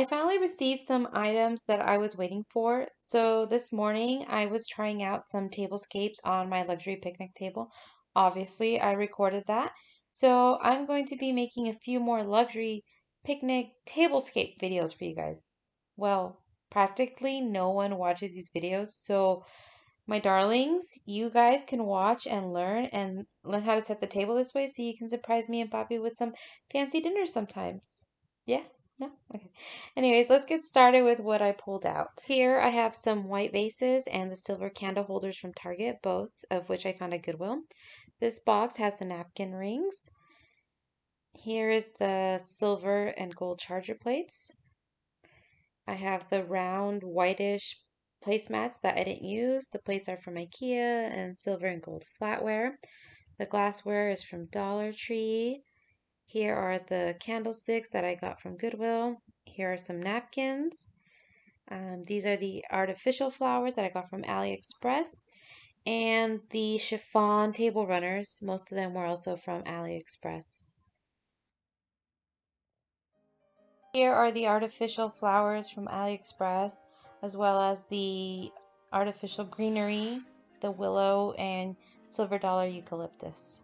I finally received some items that I was waiting for. So this morning I was trying out some tablescapes on my luxury picnic table. Obviously, I recorded that. So I'm going to be making a few more luxury picnic tablescape videos for you guys. Well, practically no one watches these videos, so my darlings, you guys can watch and learn how to set the table this way so you can surprise me and Poppy with some fancy dinner sometimes. Yeah? No? Okay. Anyways, let's get started with what I pulled out. Here I have some white vases and the silver candle holders from Target, both of which I found at Goodwill. This box has the napkin rings. Here is the silver and gold charger plates. I have the round whitish placemats that I didn't use. The plates are from IKEA and silver and gold flatware. The glassware is from Dollar Tree. Here are the candlesticks that I got from Goodwill. Here are some napkins. These are the artificial flowers that I got from AliExpress. And the chiffon table runners. Most of them were also from AliExpress. Here are the artificial flowers from AliExpress, as well as the artificial greenery, the willow and silver dollar eucalyptus.